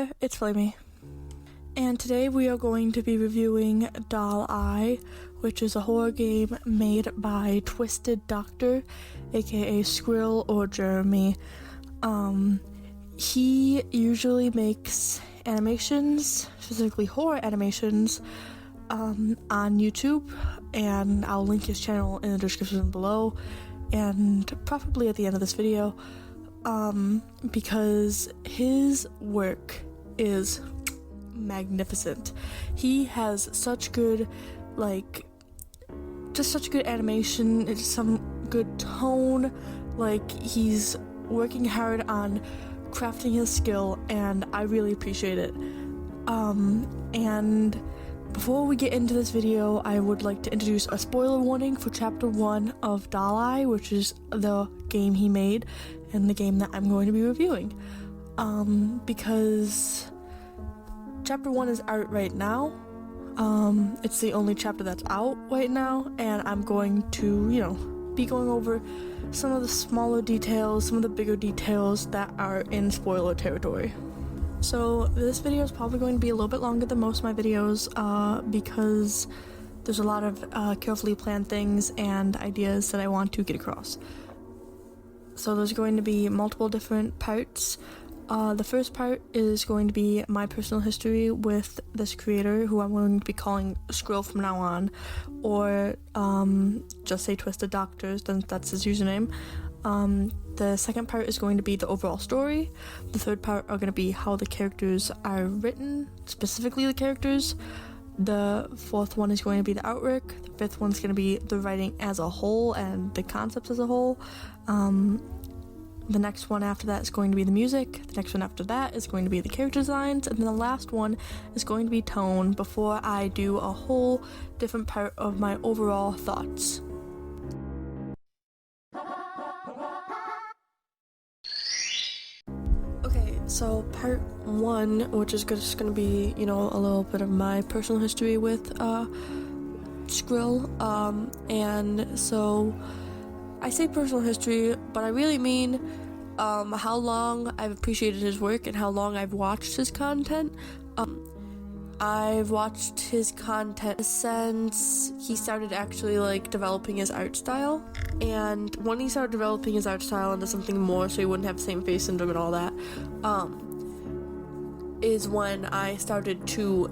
there, it's Flamey. And today we are going to be reviewing Doll Eye, which is a horror game made by Twisted Doctor, aka Skrill or Jeremy. He usually makes animations, specifically horror animations, on YouTube, and I'll link his channel in the description below and probably at the end of this video, because his work is magnificent. He has such good, just such good animation, it's some good tone, he's working hard on crafting his skill, and I really appreciate it. And before we get into this video, I would like to introduce a spoiler warning for Chapter 1 of Doll Eye, which is the game he made, and the game that I'm going to be reviewing. Because Chapter 1 is out right now. It's the only chapter that's out right now, and I'm going to, be going over some of the smaller details, some of the bigger details that are in spoiler territory. So this video is probably going to be a little bit longer than most of my videos, because there's a lot of carefully planned things and ideas that I want to get across. So there's going to be multiple different parts. The first part is going to be my personal history with this creator, who I'm going to be calling Skrill from now on, or just say Twisted Doctor, since that's his username. The second part is going to be the overall story. The third part are going to be how the characters are written, specifically the characters. The fourth one is going to be the artwork. The fifth one's going to be the writing as a whole and the concepts as a whole. The next one after that is going to be the music. The next one after that is going to be the character designs. And then the last one is going to be tone, before I do a whole different part of my overall thoughts. Okay, so part 1, which is just going to be, a little bit of my personal history with Skrill. And so I say personal history, but I really mean how long I've appreciated his work and how long I've watched his content. I've watched his content since he started actually developing his art style, and when he started developing his art style into something more so he wouldn't have the same face syndrome and all that, is when I started to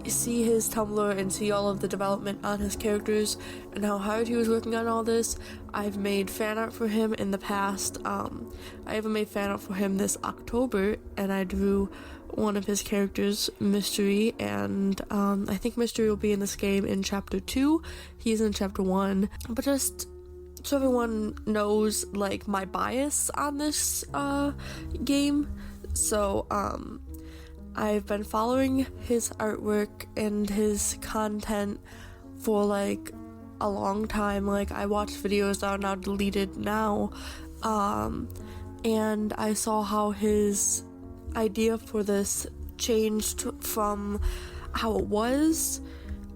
see his Tumblr and see all of the development on his characters and how hard he was working on all this. I've made fan art for him in the past. I even made fan art for him this October, and I drew one of his characters, Mystery, and I think Mystery will be in this game in Chapter 2. He's in Chapter 1, but just so everyone knows, my bias on this game. So, I've been following his artwork and his content for a long time. I watched videos that are now deleted now, and I saw how his idea for this changed from how it was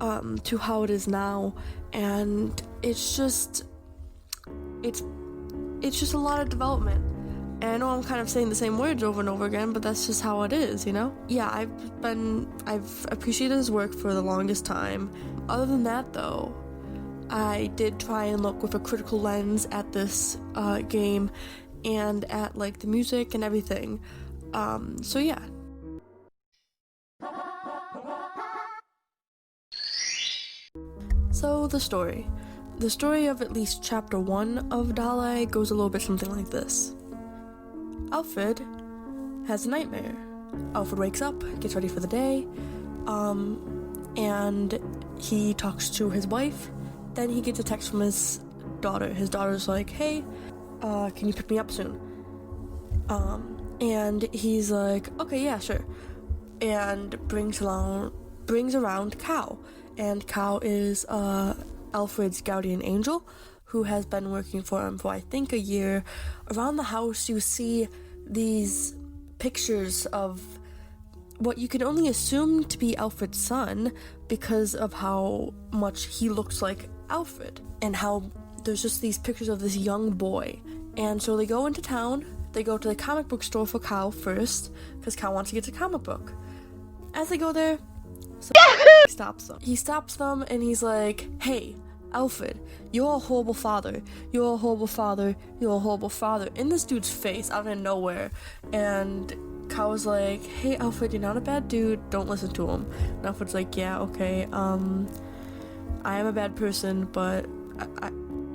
to how it is now, and it's just a lot of development. And I know I'm kind of saying the same words over and over again, but that's just how it is, Yeah, I've appreciated his work for the longest time. Other than that, though, I did try and look with a critical lens at this game and at, the music and everything. So yeah. So the story. The story of at least Chapter 1 of Doll Eye goes a little bit something like this. Alfred has a nightmare. Alfred wakes up, gets ready for the day, and he talks to his wife. Then he gets a text from his daughter. His daughter's like, "Hey, can you pick me up soon?" And he's like, "Okay, yeah, sure," and brings around Cow. And Cow is Alfred's guardian angel, who has been working for him for I think a year. Around the house you see these pictures of what you can only assume to be Alfred's son, because of how much he looks like Alfred, and how there's just these pictures of this young boy. And so they go into town, they go to the comic book store for Kyle first, because Kyle wants to get a comic book. As they go there, he stops them. He stops them and he's like, hey, Alfred, you're a horrible father. You're a horrible father. You're a horrible father. In this dude's face, out of nowhere. And Kyle was like, hey, Alfred, you're not a bad dude. Don't listen to him. And Alfred's like, yeah, okay. I am a bad person, but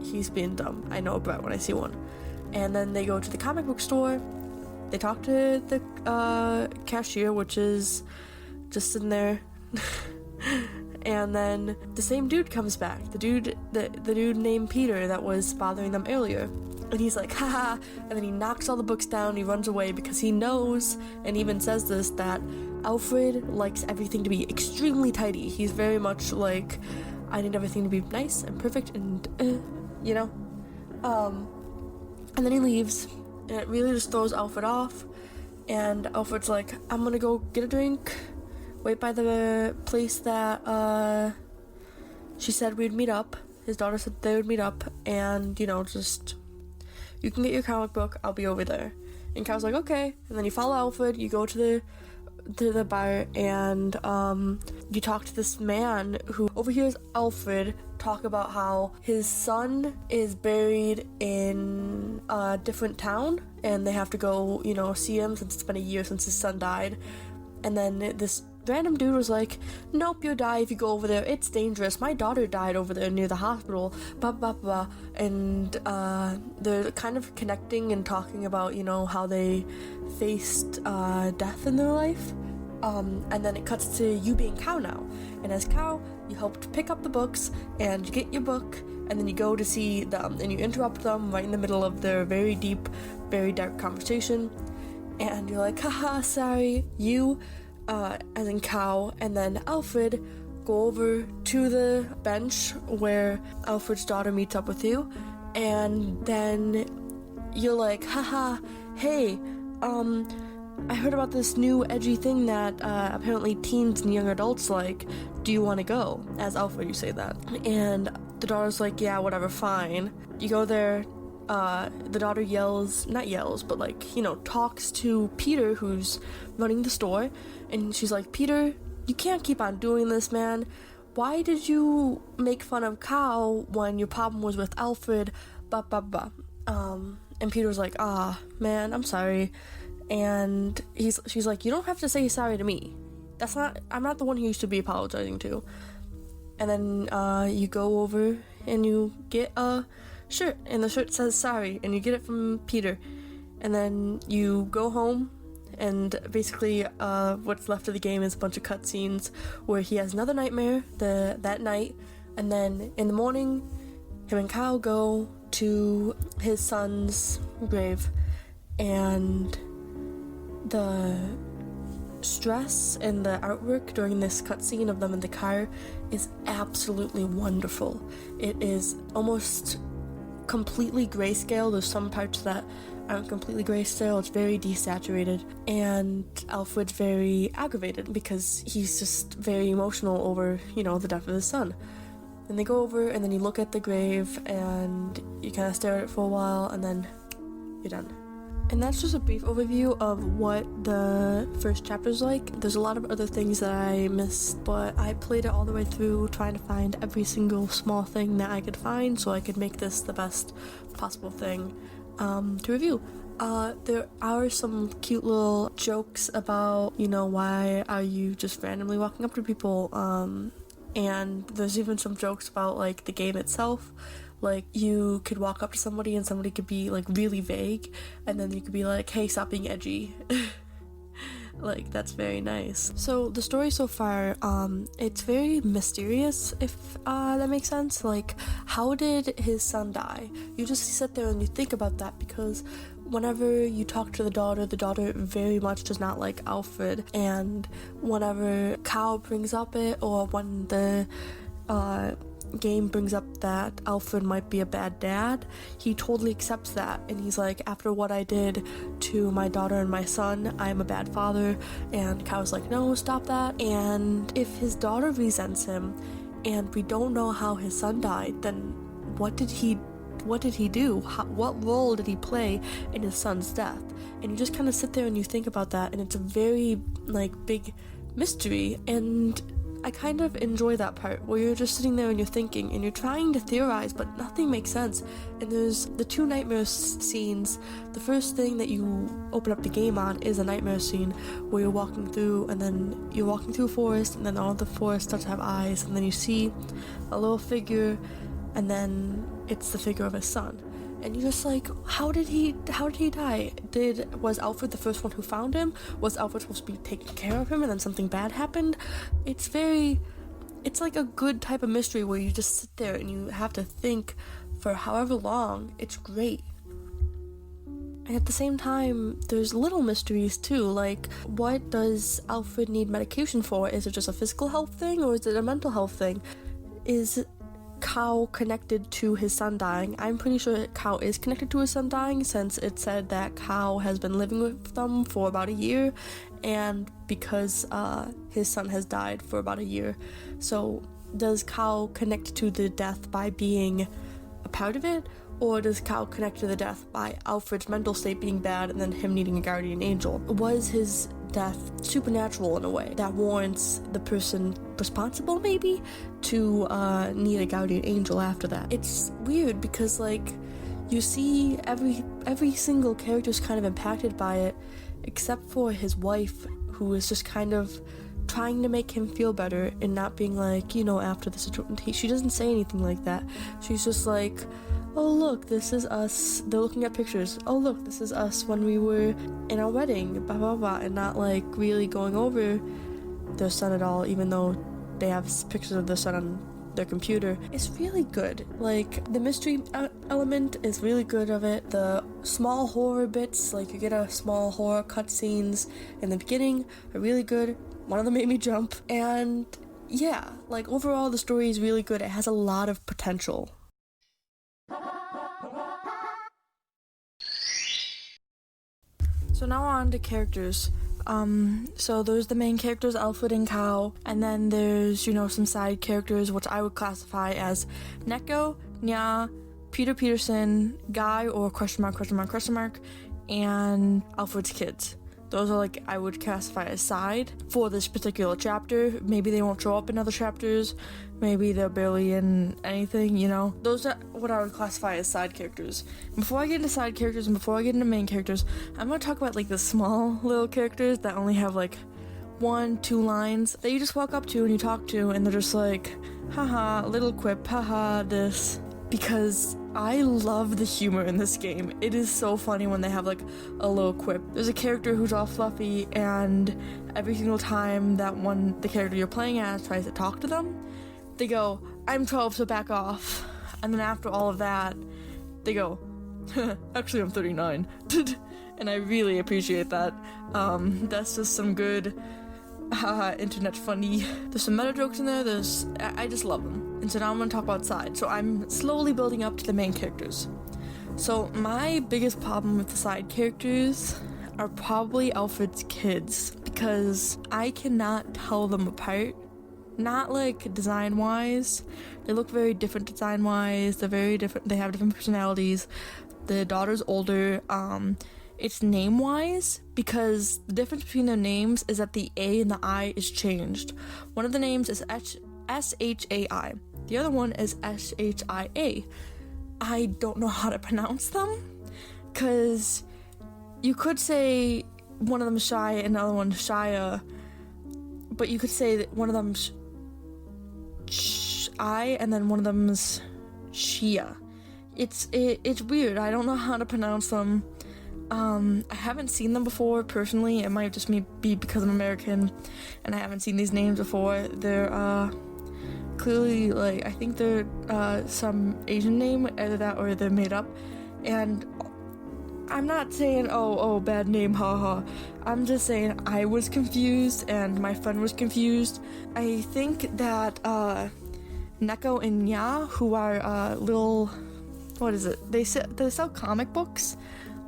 he's being dumb. I know about when I see one. And then they go to the comic book store. They talk to the cashier, which is just sitting there. And then the same dude comes back. The dude named Peter that was bothering them earlier. And he's like, haha. And then he knocks all the books down. He runs away because he knows, and even says this, that Alfred likes everything to be extremely tidy. He's very much like, I need everything to be nice and perfect and, you know? And then he leaves. And it really just throws Alfred off. And Alfred's like, I'm gonna go get a drink. Wait by the place that she said we'd meet up. His daughter said they would meet up, and, you know, just, you can get your comic book, I'll be over there. And Kyle's like, okay. And then you follow Alfred, you go to the bar, and you talk to this man who overhears Alfred talk about how his son is buried in a different town, and they have to go, you know, see him since it's been a year since his son died. And then this random dude was like, nope, you'll die if you go over there, it's dangerous, my daughter died over there near the hospital, blah blah blah. And they're kind of connecting and talking about, you know, how they faced death in their life. And then it cuts to you being Cow now, and as Cow, you helped pick up the books and you get your book, and then you go to see them and you interrupt them right in the middle of their very deep, very dark conversation, and you're like, haha, sorry. You as in Cow, and then Alfred go over to the bench where Alfred's daughter meets up with you, and then you're like, haha, hey, I heard about this new edgy thing that apparently teens and young adults like. Do you want to go? As Alfred, you say that. And the daughter's like, yeah, whatever, fine. You go there. The daughter not yells, but like, you know, talks to Peter, who's running the store, and she's like, Peter, you can't keep on doing this, man. Why did you make fun of Cow when your problem was with Alfred, blah blah blah. And Peter's like, man, I'm sorry. And she's like, you don't have to say sorry to me. I'm not the one who you should be apologizing to. And then you go over and you get a shirt, and the shirt says sorry, and you get it from Peter. And then you go home, and basically what's left of the game is a bunch of cutscenes where he has another nightmare that night, and then in the morning him and Kyle go to his son's grave, and the stress and the artwork during this cutscene of them in the car is absolutely wonderful. It is almost completely grayscale. There's some parts that aren't completely grayscale. It's very desaturated, and Alfred's very aggravated because he's just very emotional over, you know, the death of his son. And they go over, and then you look at the grave and you kind of stare at it for a while, and then you're done. And that's just a brief overview of what the first chapter's like. There's a lot of other things that I missed, but I played it all the way through trying to find every single small thing that I could find so I could make this the best possible thing to review. There are some cute little jokes about, you know, why are you just randomly walking up to people, and there's even some jokes about, like, the game itself. Like, you could walk up to somebody and somebody could be, like, really vague, and then you could be like, hey, stop being edgy. Like, that's very nice. So, the story so far, it's very mysterious, if that makes sense. Like, how did his son die? You just sit there and you think about that, because whenever you talk to the daughter very much does not like Alfred, and whenever Kyle brings up it, or when the game brings up that Alfred might be a bad dad, he totally accepts that, and he's like, after what I did to my daughter and my son, I'm a bad father. And Kyle's like, no, stop that. And if his daughter resents him and we don't know how his son died, then what did he what did he do? What role did he play in his son's death? And you just kind of sit there and you think about that, and it's a very, like, big mystery, and I kind of enjoy that part where you're just sitting there and you're thinking and you're trying to theorize, but nothing makes sense. And there's the two nightmare scenes. The first thing that you open up the game on is a nightmare scene where you're walking through, and then you're walking through a forest, and then all of the forest starts to have eyes, and then you see a little figure, and then it's the figure of his son. And you're just like, how did he die? Was Alfred the first one who found him? Was Alfred supposed to be taking care of him and then something bad happened? It's like a good type of mystery where you just sit there and you have to think for however long. It's great. And at the same time, there's little mysteries too, like, what does Alfred need medication for? Is it just a physical health thing, or is it a mental health thing? Is Cow connected to his son dying? I'm pretty sure Cow is connected to his son dying, since it said that Cow has been living with them for about a year, and because his son has died for about a year. So does Cow connect to the death by being a part of it, or does Cow connect to the death by Alfred's mental state being bad and then him needing a guardian angel? Was his death supernatural in a way that warrants the person responsible maybe to need a guardian angel after that? It's weird because, like, you see every single character is kind of impacted by it, except for his wife, who is just kind of trying to make him feel better and not being like, after the situation. She doesn't say anything like that. She's just like, oh look, this is us. They're looking at pictures. Oh look, this is us when we were in our wedding, blah blah blah, and not like really going over their son at all, even though they have pictures of their son on their computer. It's really good. Like, the mystery element is really good of it. The small horror bits, like you get a small horror cutscenes in the beginning, are really good. One of them made me jump, and yeah, like overall the story is really good. It has a lot of potential. So now on to characters. So there's the main characters, Alfred and Cow, and then there's, some side characters, which I would classify as Neko, Inya, Peterson, Guy, or question mark, and Alfred's kids. Those are, like, I would classify as side for this particular chapter. Maybe they won't show up in other chapters. Maybe they're barely in anything, Those are what I would classify as side characters. Before I get into side characters and before I get into main characters, I'm going to talk about, like, the small little characters that only have, like, 1-2 lines that you just walk up to and you talk to, and they're just like, haha, little quip, haha, this. Because I love the humor in this game. It is so funny when they have, like, a little quip. There's a character who's all fluffy, and every single time that the character you're playing as tries to talk to them, they go, I'm 12, so back off. And then after all of that, they go, actually I'm 39. And I really appreciate that. That's just some good internet funny. There's some meta jokes in there. I just love them. And so now I'm going to talk about side. So I'm slowly building up to the main characters. So my biggest problem with the side characters are probably Alfred's kids, because I cannot tell them apart. Not like design wise. They look very different design wise. They're very different. They have different personalities. The daughter's older. It's name wise, because the difference between their names is that the A and the I is changed. One of the names is S-H-A-I. The other one is S-H-I-A. I don't know how to pronounce them, because you could say one of them is Shy and the other one's Shia, but you could say that one of them's I and then one of them's Shia. It's weird. I don't know how to pronounce them. I haven't seen them before personally. It might just be because I'm American and I haven't seen these names before. They're clearly, like, I think they're some Asian name, either that or they're made up. And I'm not saying oh bad name, haha. I'm just saying I was confused and my friend was confused. I think that Neko Inya, who are little, what is it? They sell comic books.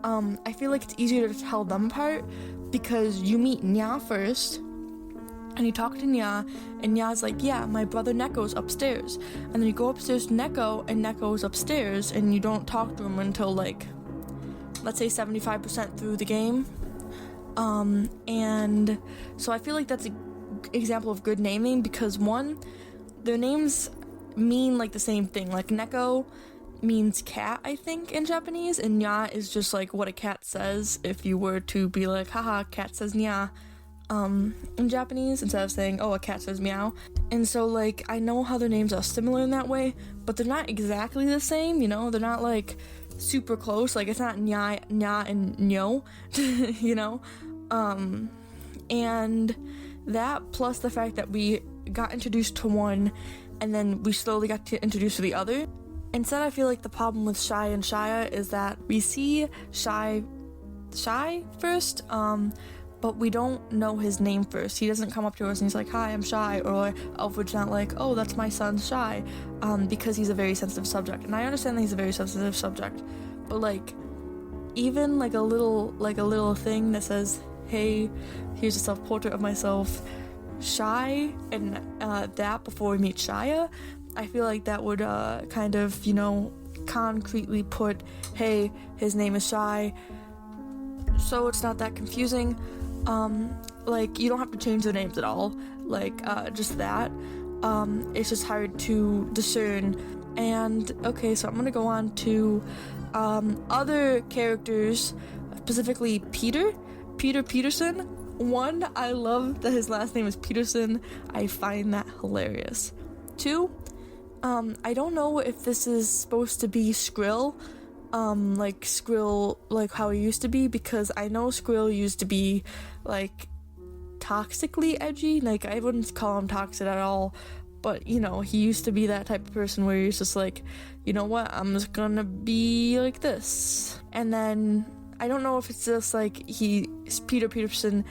I feel like it's easier to tell them apart because you meet Inya first, and you talk to Nya, and Nya's like, yeah, my brother Necco's upstairs. And then you go upstairs to Necco, and Necco's upstairs, and you don't talk to him until, like, let's say 75% through the game. And so I feel like that's an example of good naming, because one, their names mean, like, the same thing. Like, Necco means cat, I think, in Japanese, and Nya is just, like, what a cat says if you were to be like, haha, cat says Nya. In Japanese, instead of saying, oh, a cat says meow. And so, like, I know how their names are similar in that way, but they're not exactly the same, you know? They're not, like, super close. Like, it's not nya and nyo, you know? And that, plus the fact that we got introduced to one, and then we slowly got to introduce to the other. Instead, I feel like the problem with Shy and Shia is that we see Shy first, but we don't know his name first. He doesn't come up to us and he's like, hi, I'm Shy, or Alfred's not like, oh, that's my son, Shy, because he's a very sensitive subject. And I understand that he's a very sensitive subject, but, like, even, like, a little thing that says, hey, here's a self-portrait of myself, Shy, and that before we meet Shia, I feel like that would kind of, you know, concretely put, hey, his name is Shy, so it's not that confusing. Like, you don't have to change the names at all, like, just that. It's just hard to discern. And, okay, so I'm gonna go on to, other characters, specifically Peterson. One, I love that his last name is Peterson. I find that hilarious. Two, I don't know if this is supposed to be Skrill, like Skrill, like how he used to be, because I know Skrill used to be, like, toxically edgy. Like, I wouldn't call him toxic at all, but, you know, he used to be that type of person where he's just like, you know what, I'm just gonna be like this. And then, I don't know if it's just, like, Peterson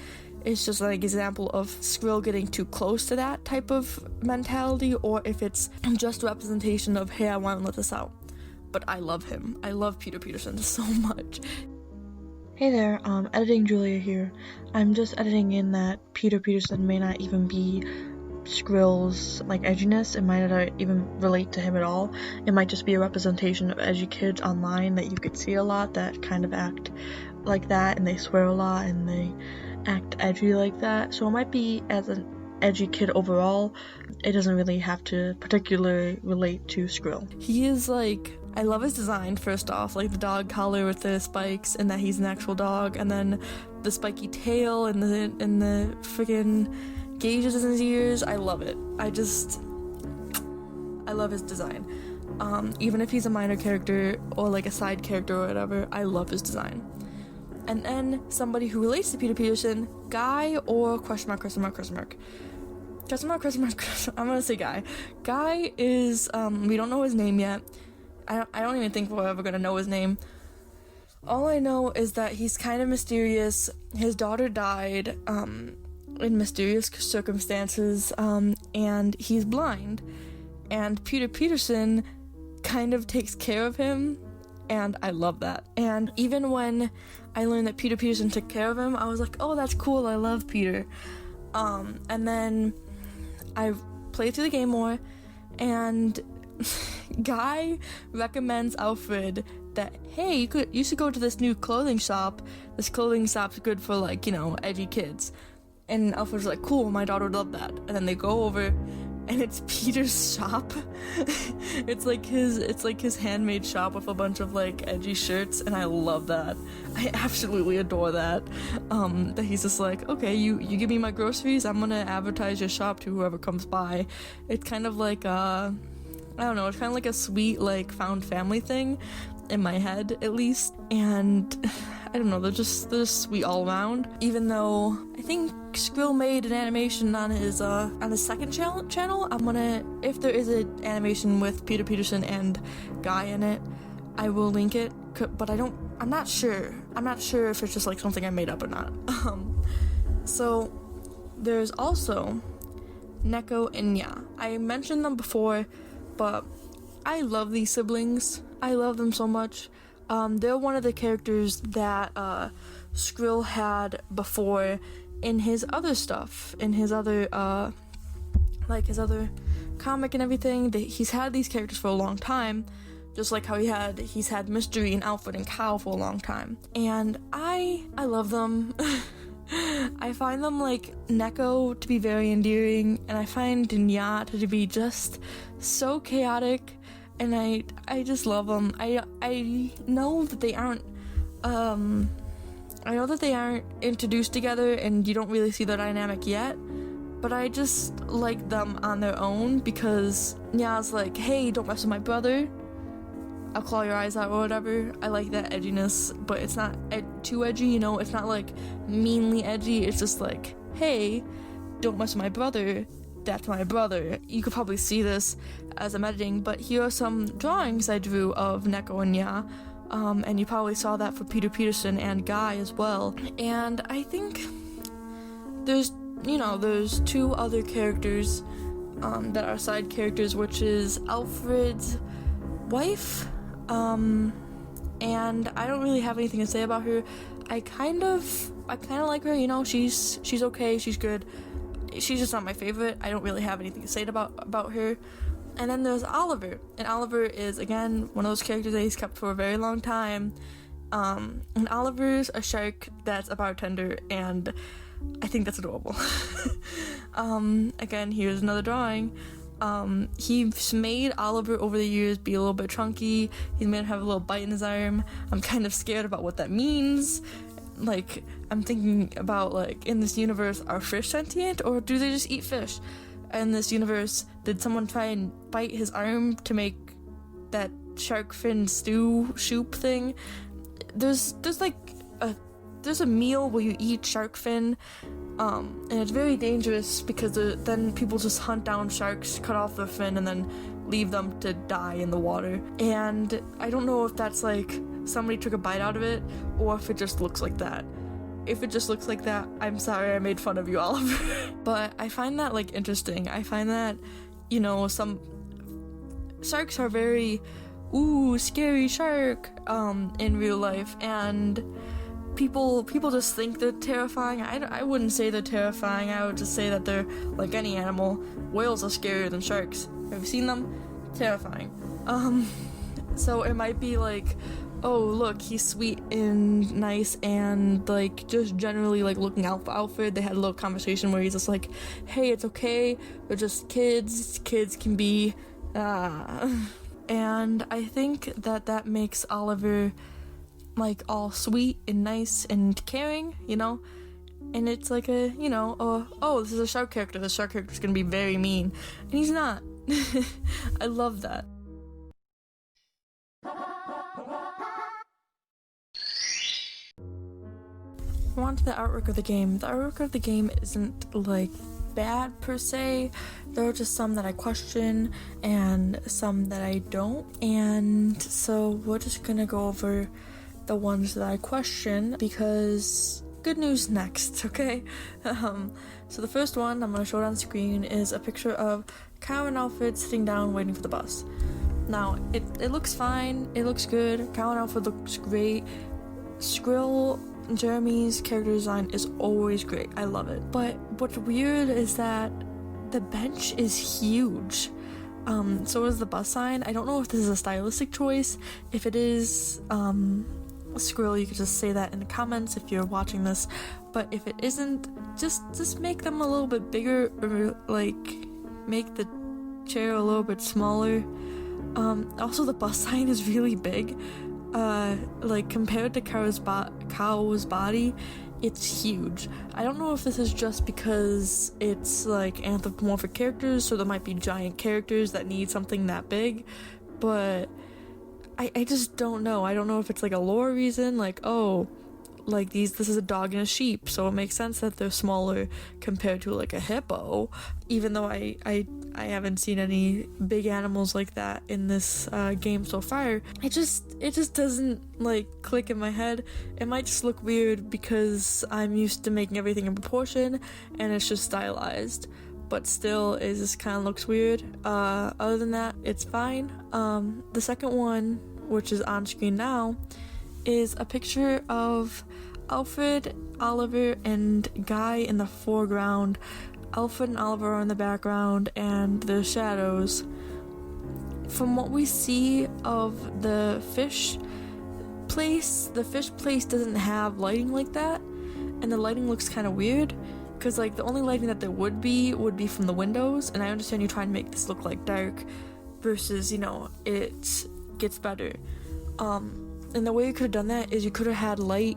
is just, like, an example of Skrill getting too close to that type of mentality, or if it's just a representation of, hey, I want to let this out. But I love him. I love Peterson so much. Hey there, editing Julia here. I'm just editing in that Peterson may not even be Skrill's, like, edginess. It might not even relate to him at all. It might just be a representation of edgy kids online that you could see a lot that kind of act like that, and they swear a lot, and they act edgy like that. So it might be as an edgy kid overall. It doesn't really have to particularly relate to Skrill. He is, like, I love his design, first off, like the dog collar with the spikes, and that he's an actual dog, and then the spiky tail and the freaking gauges in his ears. I love it. I love his design. Even if he's a minor character or, like, a side character or whatever, I love his design. And then somebody who relates to Peterson, Guy or question mark. I'm gonna say Guy. Guy is, we don't know his name yet. I don't even think we're ever gonna know his name. All I know is that he's kind of mysterious. His daughter died, in mysterious circumstances, and he's blind. And Peterson kind of takes care of him, and I love that. And even when I learned that Peterson took care of him, I was like, oh, that's cool, I love Peter. And then I played through the game more, and Guy recommends Alfred that, hey, you should go to this new clothing shop. This clothing shop's good for, like, you know, edgy kids. And Alfred's like, cool, my daughter would love that. And then they go over, and it's Peter's shop. it's like his handmade shop with a bunch of, like, edgy shirts, and I love that. I absolutely adore that. That he's just like, okay, you give me my groceries, I'm gonna advertise your shop to whoever comes by. It's kind of like I don't know, it's kind of like a sweet, like, found family thing in my head, at least. And I don't know, they're just sweet all around. Even though I think Skrill made an animation on his second channel. I'm gonna, if there is an animation with Peterson and Guy in it, I will link it. But I'm not sure if it's just, like, something I made up or not. So there's also Neko Inya. I mentioned them before, but I love these siblings. I love them so much. They're one of the characters that Skrill had before in his other stuff, in his other his other comic and everything, he's had these characters for a long time, just like how he's had Mystery and Alfred and Cow for a long time, and I love them. I find them like Necco to be very endearing, and I find Inya to be just so chaotic, and I just love them. I know that they aren't introduced together, and you don't really see their dynamic yet, but I just like them on their own because Nya's like, hey, don't mess with my brother, I'll claw your eyes out or whatever. I like that edginess, but it's not too edgy, you know? It's not like meanly edgy, it's just like, hey, don't mess with my brother, that's my brother. You could probably see this as I'm editing, but here are some drawings I drew of Neko Inya, and you probably saw that for Peterson and Guy as well. And I think there's two other characters that are side characters, which is Alfred's wife, and I don't really have anything to say about her. I kind of like her, you know, she's okay, she's good. She's just not my favorite. I don't really have anything to say about her. And then there's Oliver, and Oliver is, again, one of those characters that he's kept for a very long time. And Oliver's a shark that's a bartender, and I think that's adorable. Again, here's another drawing. He's made Oliver over the years be a little bit chunky. He's made him have a little bite in his arm. I'm kind of scared about what that means. Like, I'm thinking about, like, in this universe, are fish sentient, or do they just eat fish? In this universe, did someone try and bite his arm to make that shark fin soup thing? There's a meal where you eat shark fin, and it's very dangerous because then people just hunt down sharks, cut off their fin, and then leave them to die in the water. And I don't know if that's like somebody took a bite out of it, or if it just looks like that. If it just looks like that, I'm sorry I made fun of you, Oliver. But I find that, like, interesting. I find that, you know, some sharks are very, ooh, scary shark, in real life, and people just think they're terrifying. I wouldn't say they're terrifying. I would just say that they're like any animal. Whales are scarier than sharks. Have you seen them? Terrifying. So it might be like, oh, look, he's sweet and nice and, like, just generally, like, looking out for Alfred. They had a little conversation where he's just like, hey, it's okay, they're just kids can be, and I think that makes Oliver, like, all sweet and nice and caring, you know? And it's like a, you know, oh, this is a shark character, the shark character's gonna be very mean. And he's not. I love that. On to the artwork of the game. The artwork of the game isn't, like, bad per se. There are just some that I question and some that I don't. And so we're just gonna go over the ones that I question because good news next, okay? So the first one I'm gonna show it on screen is a picture of Cow and Alfred sitting down waiting for the bus. Now, it looks fine, it looks good, Cow and Alfred looks great. Skrill Jeremy's character design is always great. I love it. But what's weird is that the bench is huge. So is the bus sign. I don't know if this is a stylistic choice. If it is, Skrill, you could just say that in the comments if you're watching this. But if it isn't, just make them a little bit bigger, or like make the chair a little bit smaller. Also the bus sign is really big. Like, compared to Cow's body, it's huge. I don't know if this is just because it's, like, anthropomorphic characters, so there might be giant characters that need something that big, but I just don't know. I don't know if it's, like, a lore reason, like, oh, like, this is a dog and a sheep, so it makes sense that they're smaller compared to, like, a hippo, even though I haven't seen any big animals like that in this game so far. It just doesn't, like, click in my head. It might just look weird because I'm used to making everything in proportion, and it's just stylized, but still, it just kind of looks weird. Other than that, it's fine. The second one, which is on screen now, is a picture of Alfred Oliver and Guy in the foreground, Alfred and Oliver are in the background, and the shadows. From what we see of the fish place doesn't have lighting like that, and the lighting looks kind of weird, because like the only lighting that there would be from the windows, and I understand you're trying to make this look like dark versus, it gets better. And the way you could have done that is you could have had light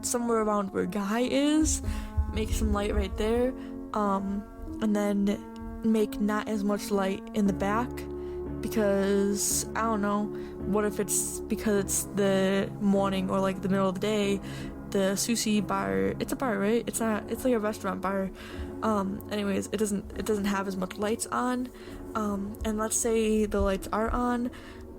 somewhere around where Guy is, make some light right there, and then make not as much light in the back, because I don't know, what if it's because it's the morning or like the middle of the day, the sushi bar, it's a bar, right? It's like a restaurant bar. Anyways, it doesn't have as much lights on, and let's say the lights are on,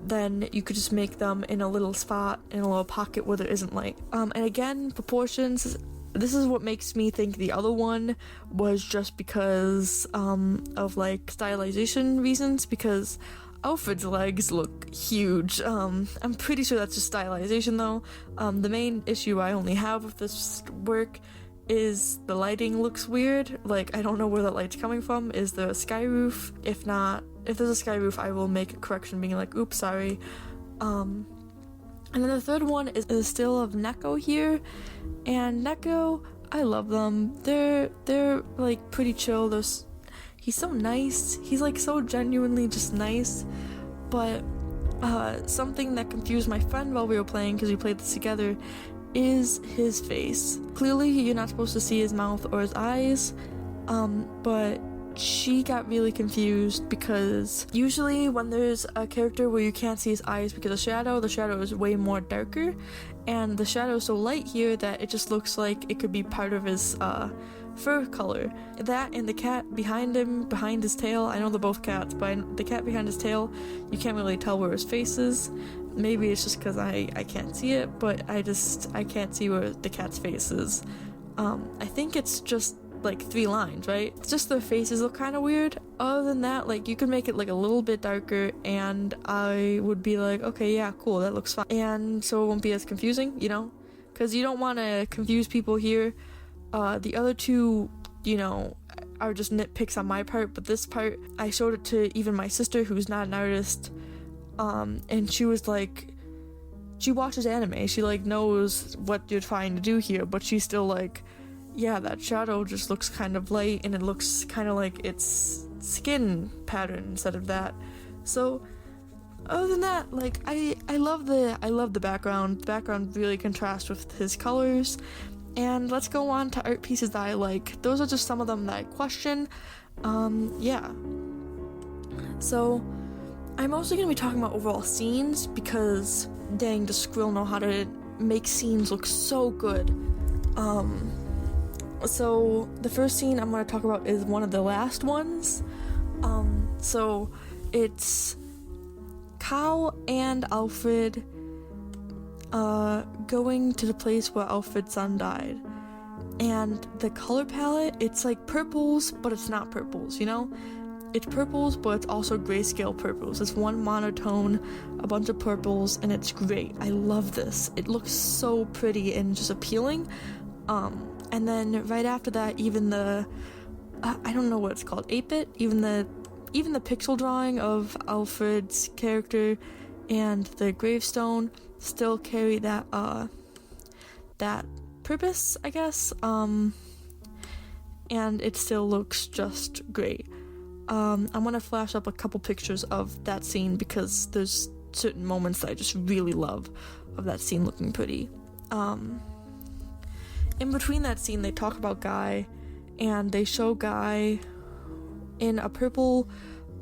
then you could just make them in a little spot, in a little pocket where there isn't light. And again, proportions, this is what makes me think the other one was just because of like stylization reasons, because Alfred's legs look huge. I'm pretty sure that's just stylization though. The main issue I only have with this work is the lighting looks weird. Like, I don't know where that light's coming from. Is there a sky roof? If not, if there's a sky roof, I will make a correction being like, oops, sorry. And then the third one is a still of Necco here. And Necco, I love them. They're like pretty chill. He's so nice. He's like so genuinely just nice. But something that confused my friend while we were playing, because we played this together, is his face. Clearly you're not supposed to see his mouth or his eyes, but she got really confused, because usually when there's a character where you can't see his eyes because of the shadow is way more darker, and the shadow is so light here that it just looks like it could be part of his fur color. That and the cat behind him, behind his tail, I know they're both cats, but the cat behind his tail, you can't really tell where his face is. Maybe it's just because I can't see it, but I can't see where the cat's face is. I think it's just like 3 lines, right? It's just their faces look kind of weird. Other than that, like, you could make it like a little bit darker, and I would be like, okay, yeah, cool, that looks fine. And so it won't be as confusing, because you don't want to confuse people here. The other two, are just nitpicks on my part, but this part, I showed it to even my sister, who's not an artist, and she was like, she watches anime, she like knows what you're trying to do here, but she's still like, yeah, that shadow just looks kind of light, and it looks kind of like it's skin pattern instead of that. So other than that, like, I love the background. The background really contrasts with his colors. And let's go on to art pieces that I like. Those are just some of them that I question. Yeah. So I'm mostly going to be talking about overall scenes, because dang, does Skrill know how to make scenes look so good. So the first scene I'm going to talk about is one of the last ones. So it's Cal and Alfred going to the place where Alfred's son died. And the color palette, it's like purples, but it's not purples, It's purples, but it's also grayscale purples. It's one monotone, a bunch of purples, and it's great. I love this. It looks so pretty and just appealing. And then right after that, even the, I don't know what it's called, 8-bit, even the pixel drawing of Alfred's character and the gravestone still carry that purpose, I guess, and it still looks just great. I'm gonna flash up a couple pictures of that scene, because there's certain moments that I just really love of that scene looking pretty. In between that scene, they talk about Guy, and they show Guy in a purple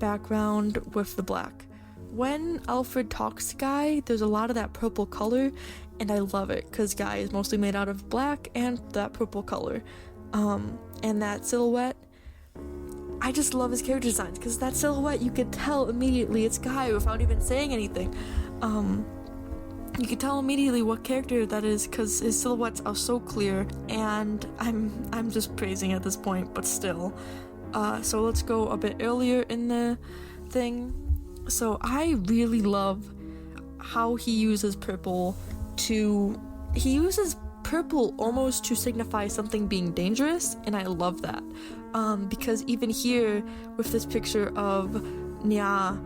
background with the black. When Alfred talks to Guy, there's a lot of that purple color, and I love it, because Guy is mostly made out of black and that purple color. And that silhouette, I just love his character designs, because that silhouette, you could tell immediately it's Guy without even saying anything. You could tell immediately what character that is, because his silhouettes are so clear, and I'm just praising at this point, but still. So let's go a bit earlier in the thing. So I really love how he uses purple purple almost to signify something being dangerous, and I love that. Because even here with this picture of Nya,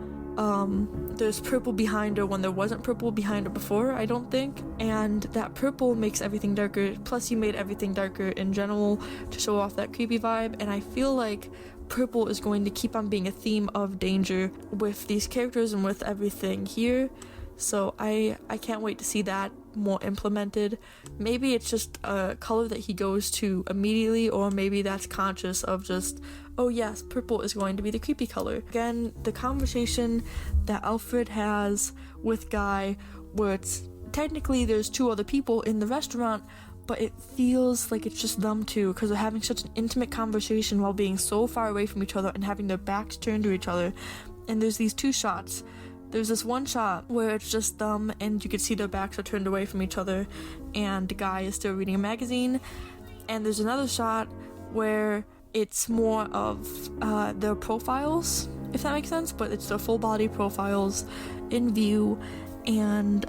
there's purple behind her when there wasn't purple behind her before, I don't think, and that purple makes everything darker, plus you made everything darker in general to show off that creepy vibe, and I feel like purple is going to keep on being a theme of danger with these characters and with everything here. So I can't wait to see that more implemented. Maybe it's just a color that he goes to immediately, or maybe that's conscious of just, oh yes, purple is going to be the creepy color. Again, the conversation that Alfred has with Guy, where it's technically there's two other people in the restaurant, but it feels like it's just them two because they're having such an intimate conversation while being so far away from each other and having their backs turned to each other. And there's these two shots. There's this one shot where it's just them and you can see their backs are turned away from each other and the guy is still reading a magazine. And there's another shot where it's more of their profiles, if that makes sense, but it's their full body profiles in view. And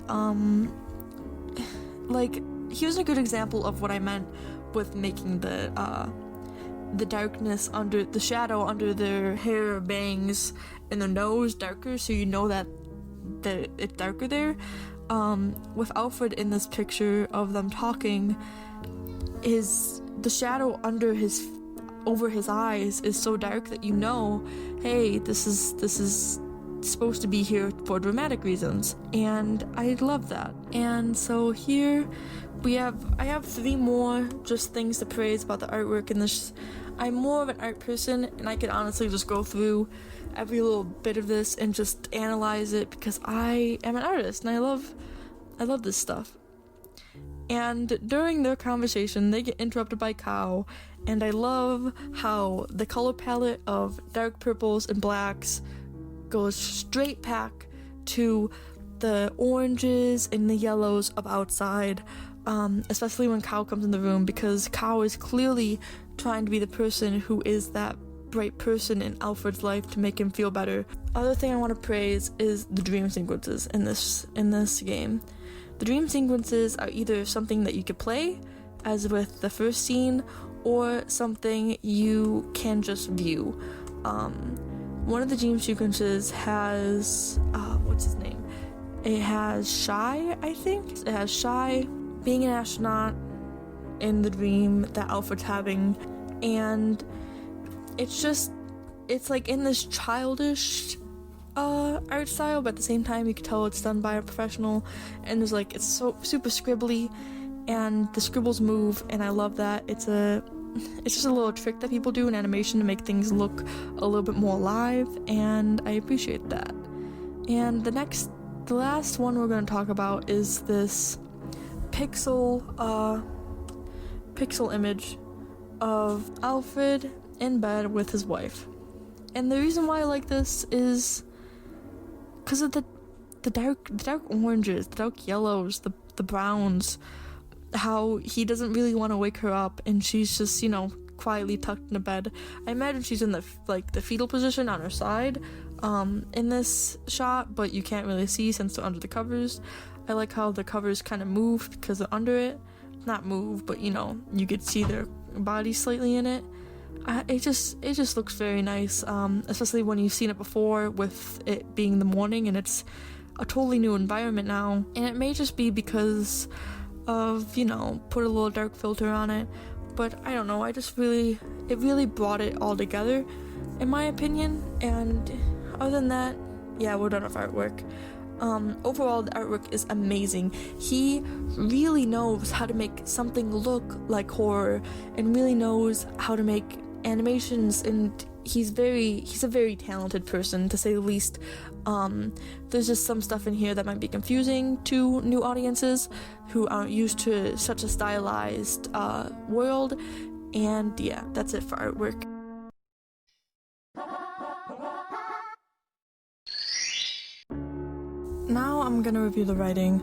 like, here's a good example of what I meant with making the darkness under the shadow under their hair, bangs, and their nose darker, so you know that it's darker there. With Alfred in this picture of them talking, the shadow over his eyes is so dark that you know, hey, this is supposed to be here for dramatic reasons, and I love that. And so here I have 3 more just things to praise about the artwork in this. I'm more of an art person, and I could honestly just go through every little bit of this and just analyze it because I am an artist and I love this stuff. And during their conversation, they get interrupted by Cow, and I love how the color palette of dark purples and blacks goes straight back to the oranges and the yellows of outside, especially when Cow comes in the room, because Cow is clearly trying to be the person who is that bright person in Alfred's life to make him feel better. Other thing I want to praise is the dream sequences in this game. The dream sequences are either something that you could play, as with the first scene, or something you can just view. One of the dream sequences has what's his name? It has Shy, I think. It has Shy being an astronaut in the dream that Alfred's having, and it's like in this childish art style, but at the same time you can tell it's done by a professional, and there's like, it's so super scribbly and the scribbles move, and I love that. It's just a little trick that people do in animation to make things look a little bit more alive, and I appreciate that. And the last one we're going to talk about is this pixel image of Alfred in bed with his wife. And the reason why I like this is because of the dark oranges, the dark yellows, the browns, how he doesn't really want to wake her up, and she's just, quietly tucked in a bed. I imagine she's in the fetal position on her side in this shot, but you can't really see since they're under the covers. I like how the covers kind of move because they're under it. Not move, but you could see their body slightly in it. It just looks very nice, especially when you've seen it before with it being the morning and it's a totally new environment now. And it may just be because of, put a little dark filter on it, but I don't know, it really brought it all together, in my opinion. And other than that, yeah, we're done with artwork. Overall, the artwork is amazing. He really knows how to make something look like horror and really knows how to make animations, and he's a very talented person, to say the least. There's just some stuff in here that might be confusing to new audiences who aren't used to such a stylized world, and yeah, that's it for artwork. Now I'm gonna review the writing.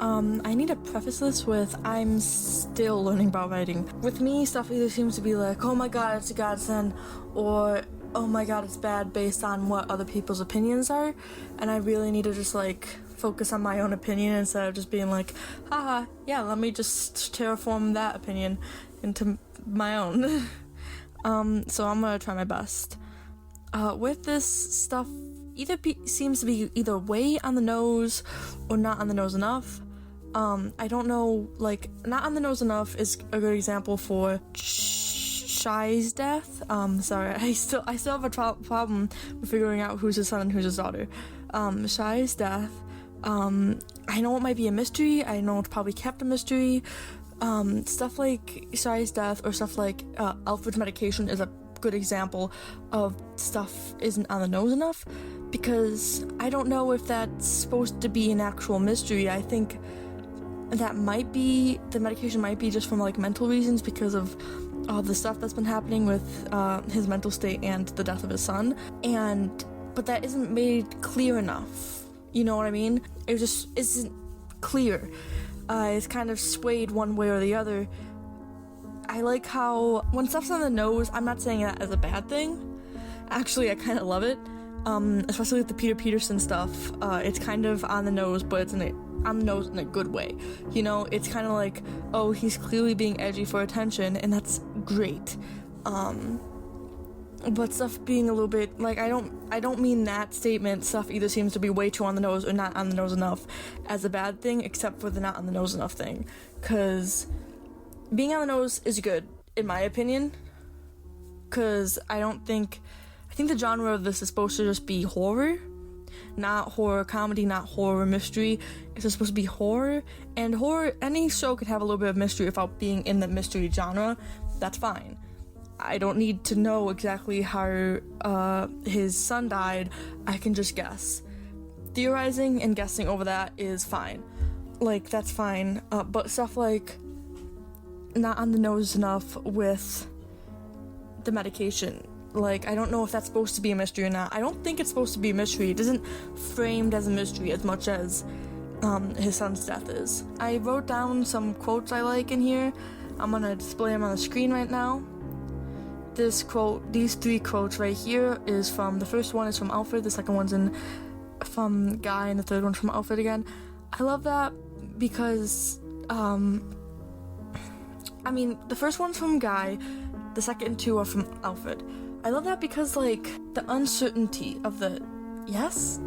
I need to preface this with, I'm still learning about writing. With me, stuff either seems to be like, oh my god, it's a godsend, or oh my god, it's bad, based on what other people's opinions are, and I really need to just focus on my own opinion instead of just being like, haha, yeah, let me just terraform that opinion into my own. So I'm gonna try my best. With this stuff, seems to be either way on the nose or not on the nose enough. I don't know, like, not on the nose enough is a good example for Shy's death. Sorry, I still have a problem with figuring out who's his son and who's his daughter. Shy's death, I know it might be a mystery, I know it's probably kept a mystery. Stuff like Shy's death or stuff like Alfred's medication is a good example of stuff isn't on the nose enough, because I don't know if that's supposed to be an actual mystery. I think that might be, the medication might be just from like mental reasons because of all the stuff that's been happening with his mental state and the death of his son, but that isn't made clear enough, you know what I mean? It just isn't clear. It's kind of swayed one way or the other. I like how when stuff's on the nose, I'm not saying that as a bad thing. Actually, I kind of love it, especially with the Peterson stuff. It's kind of on the nose, but it's on the nose in a good way. You know, it's kind of like, oh, he's clearly being edgy for attention, and that's great. But stuff being a little bit, like, I don't mean that statement. Stuff either seems to be way too on the nose or not on the nose enough as a bad thing, except for the not on the nose enough thing. Because being on the nose is good, in my opinion. Because I think the genre of this is supposed to just be horror. Not horror comedy, not horror mystery. It's just supposed to be horror. And horror, any show could have a little bit of mystery without being in the mystery genre. That's fine. I don't need to know exactly how his son died. I can just guess. Theorizing and guessing over that is fine. Like, that's fine. But stuff like not on the nose enough with the medication. Like, I don't know if that's supposed to be a mystery or not. I don't think it's supposed to be a mystery. It isn't framed as a mystery as much as his son's death is. I wrote down some quotes I like in here. I'm gonna display them on the screen right now. These 3 quotes right here is from, the first one is from Alfred, the second one's from Guy, and the third one's from Alfred again. I love that because, the first one's from Guy, the second 2 are from Alfred. I love that because, like, the uncertainty of the yes,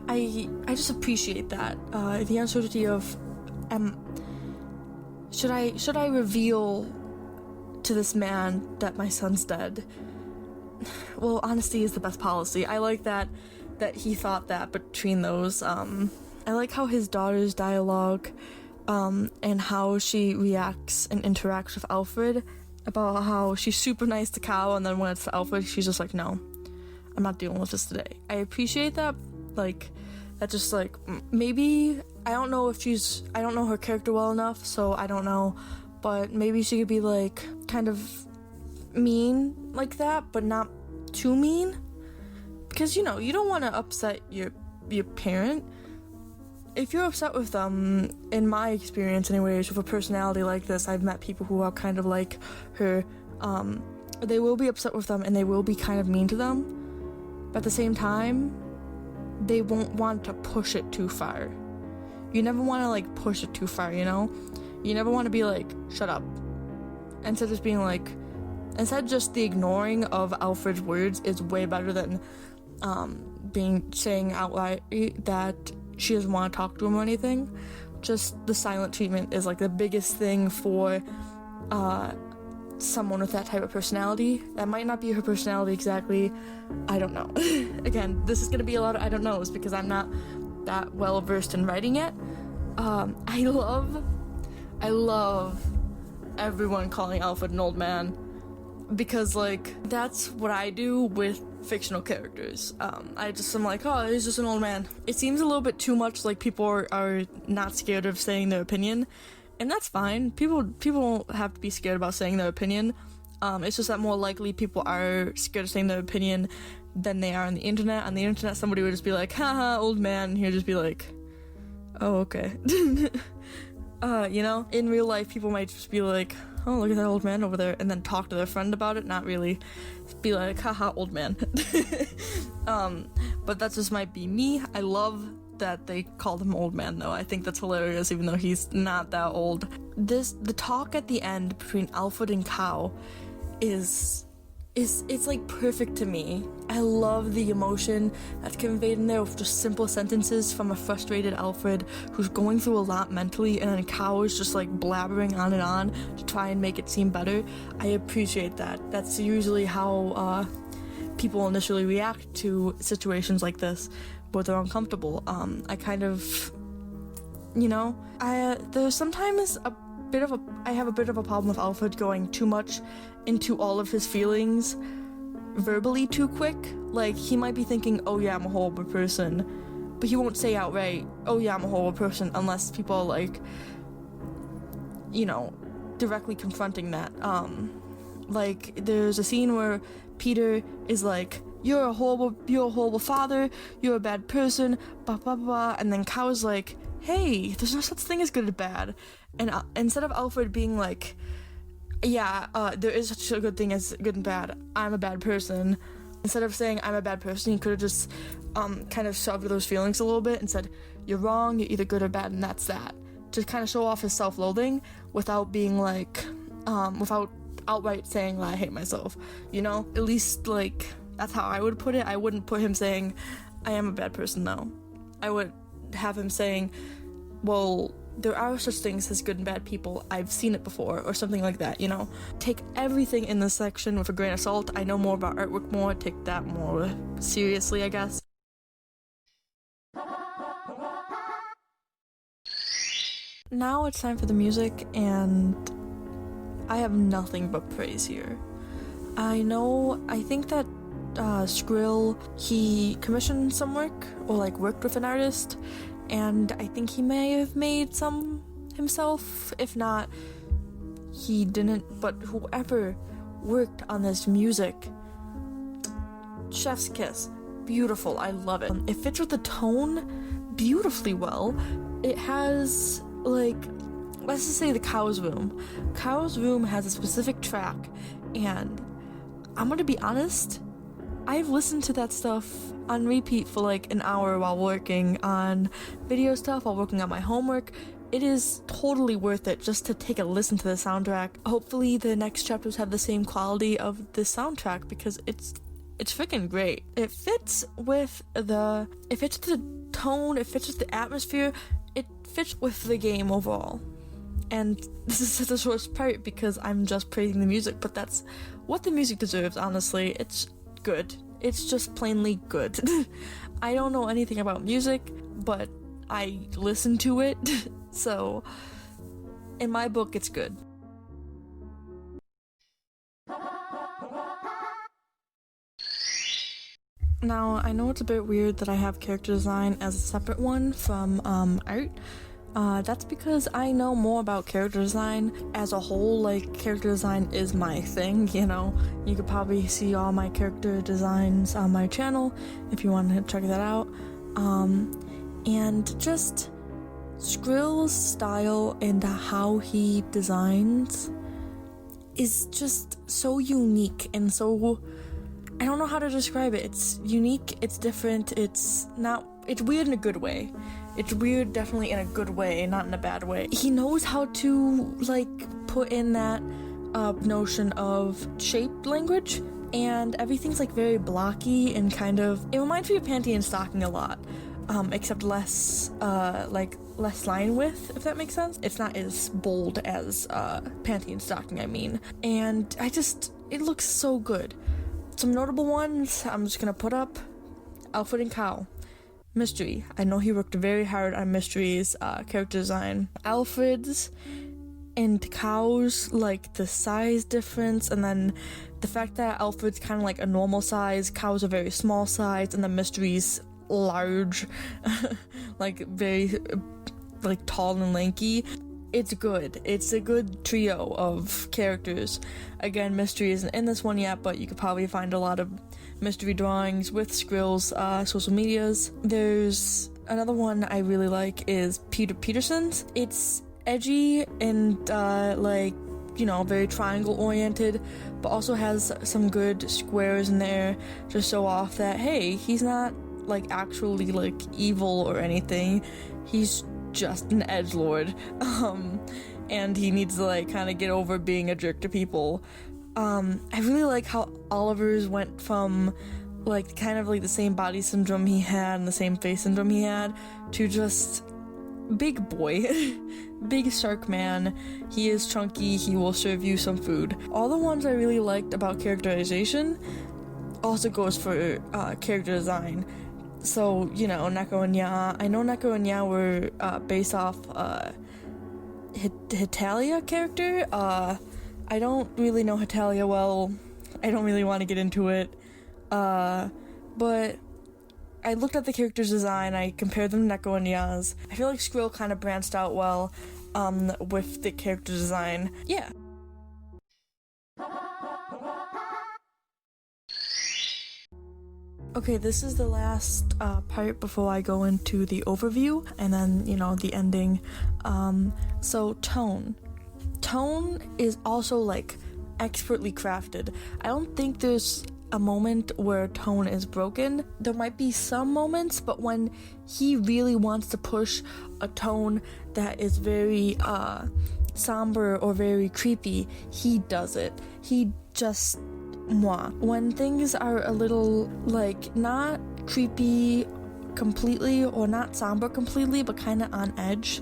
I just appreciate that, the uncertainty of, should I reveal to this man that my son's dead? Well, honesty is the best policy. I like that he thought that between those. I like how his daughter's dialogue, and how she reacts and interacts with Alfred, about how she's super nice to Cal, and then when it's to Alfred, she's just like, no, I'm not dealing with this today. I appreciate that. Like, that just, like, maybe, I don't know her character well enough, so I don't know, but maybe she could be, like, kind of mean like that, but not too mean, because, you know, you don't want to upset your parent. If you're upset with them, in my experience anyways, with a personality like this, I've met people who are kind of like her, they will be upset with them and they will be kind of mean to them, but at the same time, they won't want to push it too far. You never want to, like, push it too far, you know? You never want to be like, shut up. Instead just the ignoring of Alfred's words is way better than saying outright that she doesn't want to talk to him or anything. Just the silent treatment is, like, the biggest thing for someone with that type of personality. That might not be her personality exactly. I don't know. Again, this is going to be a lot of I don't knows because I'm not that well versed in writing yet. I love everyone calling Alfred an old man, because, like, that's what I do with fictional characters. I'm like, oh, he's just an old man. It seems a little bit too much like people are not scared of saying their opinion, and that's fine. People don't have to be scared about saying their opinion. It's just that more likely people are scared of saying their opinion than they are on the internet. On the internet, somebody would just be like, haha, old man, and he'll just be like, oh, okay. You know, in real life, people might just be like, oh, look at that old man over there, and then talk to their friend about it, not really be like, haha, old man. But that just might be me. I love that they called him old man, though. I think that's hilarious, even though he's not that old. The talk at the end between Alfred and Cow is it's like perfect to me. I love the emotion that's conveyed in there with just simple sentences from a frustrated Alfred who's going through a lot mentally, and then Cow is just like blabbering on and on to try and make it seem better. I appreciate that. That's usually how people initially react to situations like this, where they're uncomfortable. I kind of, there's sometimes I have a bit of a problem with Alfred going too much into all of his feelings verbally too quick. Like, he might be thinking, oh yeah, I'm a horrible person, but he won't say outright, oh yeah, I'm a horrible person, unless people are like, directly confronting that. Like, there's a scene where Peter is like, you're a horrible father, you're a bad person, blah blah blah, and then Cow's like, hey, there's no such thing as good or bad. And instead of Alfred being like, yeah, there is such a good thing as good and bad, I'm a bad person, instead of saying I'm a bad person, he could have just kind of shoved those feelings a little bit and said, you're wrong, you're either good or bad, and that's that. To kind of show off his self-loathing without being like, without outright saying, I hate myself, At least, like, that's how I would put it. I wouldn't put him saying, I am a bad person, though. I would have him saying, well, there are such things as good and bad people. I've seen it before, or something like that, Take everything in this section with a grain of salt. I know more about artwork more. Take that more seriously, I guess. Now it's time for the music, and I have nothing but praise here. I think that Skrill, he commissioned some work, or like worked with an artist, and I think he may have made some himself. If not, he didn't, but whoever worked on this music, chef's kiss. Beautiful, I love it. It fits with the tone beautifully well. It has, like, let's just say the Cow's Room. Cow's Room has a specific track, and I'm gonna be honest, I've listened to that stuff on repeat for like an hour while working on video stuff, while working on my homework. It is totally worth it just to take a listen to the soundtrack. Hopefully the next chapters have the same quality of the soundtrack, because it's freaking great. It fits with the tone, it fits with the atmosphere, it fits with the game overall. And this is the short part because I'm just praising the music, but that's what the music deserves, honestly. It's good. It's just plainly good. I don't know anything about music, but I listen to it, so in my book, it's good. Now, I know it's a bit weird that I have character design as a separate one from art. That's because I know more about character design as a whole. Like, character design is my thing, You could probably see all my character designs on my channel if you want to check that out. And just Skrill's style and how he designs is just so unique and so, I don't know how to describe it. It's unique, it's different, it's weird in a good way. It's weird definitely in a good way, not in a bad way. He knows how to, like, put in that notion of shape language, and everything's, like, very blocky and kind of, it reminds me of Panty and Stocking a lot, except less line width, if that makes sense. It's not as bold as Panty and Stocking, I mean. And it looks so good. Some notable ones I'm just gonna put up: Alfred and Cow. Mystery. I know he worked very hard on Mystery's character design. Alfred's and Cow's, like, the size difference, and then the fact that Alfred's kind of like a normal size, Cow's a very small size, and then Mystery's large, like very like tall and lanky. It's good. It's a good trio of characters. Again, Mystery isn't in this one yet, but you could probably find a lot of Mystery drawings with Skrill's social medias. There's another one I really like is Peterson's. It's edgy and like very triangle oriented, but also has some good squares in there to show off that, hey, he's not like actually like evil or anything. He's just an edgelord. And he needs to like kind of get over being a jerk to people. I really like how Oliver's went from like kind of like the same body syndrome he had and the same face syndrome he had to just big boy, big shark man. He is chunky, he will serve you some food. All the ones I really liked about characterization also goes for character design. So, Neko Inya. I know Neko Inya were based off Hitalia character. I don't really know Hitalia well. I don't really want to get into it. But I looked at the character's design, I compared them to Neko Inya's. I feel like Skrill kind of branched out well with the character design. Yeah. Okay, this is the last part before I go into the overview and then, the ending. So tone. Tone is also like expertly crafted. I don't think there's a moment where tone is broken. There might be some moments, but when he really wants to push a tone that is very somber or very creepy, he does it. He just when things are a little like not creepy completely or not somber completely but kind of on edge,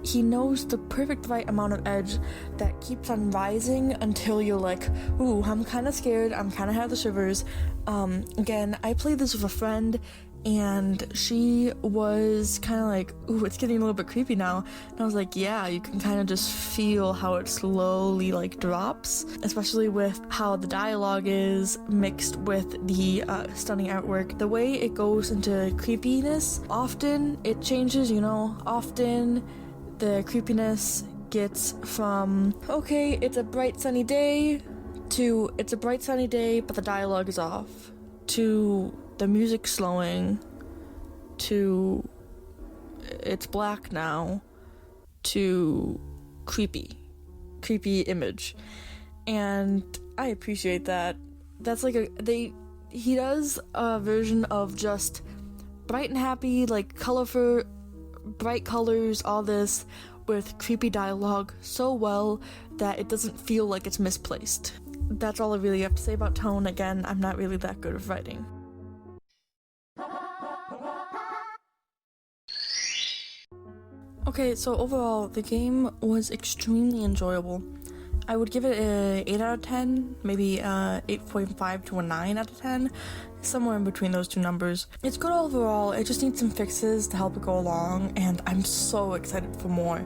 he knows the perfect right amount of edge that keeps on rising until you're like, ooh, I'm kind of scared, I'm kind of have the shivers. Again, I played this with a friend and she was kind of like, ooh, it's getting a little bit creepy now. And I was like, yeah, you can kind of just feel how it slowly like drops, especially with how the dialogue is mixed with the stunning artwork. The way it goes into creepiness, often it changes, often the creepiness gets from, okay, it's a bright sunny day, to it's a bright sunny day but the dialogue is off, to the music slowing, to it's black now, to creepy image. And I appreciate that. That's like he does a version of just bright and happy, like colorful, bright colors, all this with creepy dialogue so well that it doesn't feel like it's misplaced. That's all I really have to say about tone. Again, I'm not really that good at writing. Okay, so overall, the game was extremely enjoyable. I would give it a 8 out of 10, maybe 8.5 to a 9 out of 10, somewhere in between those two numbers. It's good overall, it just needs some fixes to help it go along, and I'm so excited for more.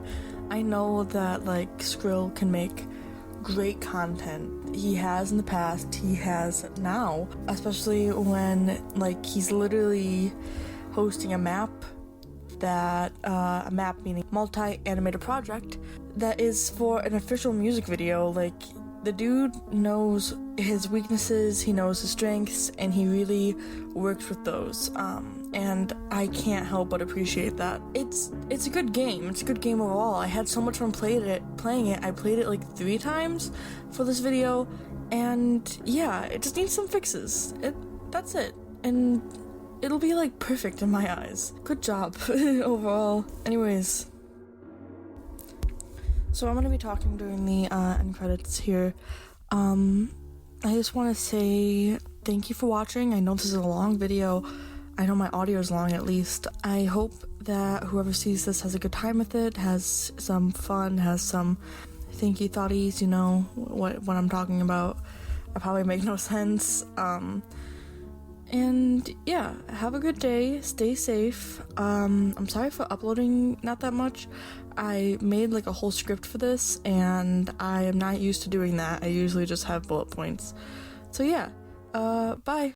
I know that, Skrill can make great content. He has in the past, he has now, especially when, he's literally hosting a map meaning multi-animated project that is for an official music video. The dude knows his weaknesses, he knows his strengths, and he really works with those. And I can't help but appreciate that. It's a good game. It's a good game overall. I had so much fun playing it. I played it 3 times for this video, and yeah, it just needs some fixes. That's it. And it'll be perfect in my eyes. Good job overall. Anyways, so I'm gonna be talking during the end credits here. I just want to say thank you for watching. I know this is a long video. I know my audio is long at least. I hope that whoever sees this has a good time with it, has some fun, has some thinky thoughties, what I'm talking about. I probably make no sense. And yeah, have a good day, stay safe. I'm sorry for uploading not that much. I made a whole script for this, and I am not used to doing that. I usually just have bullet points. So yeah, bye.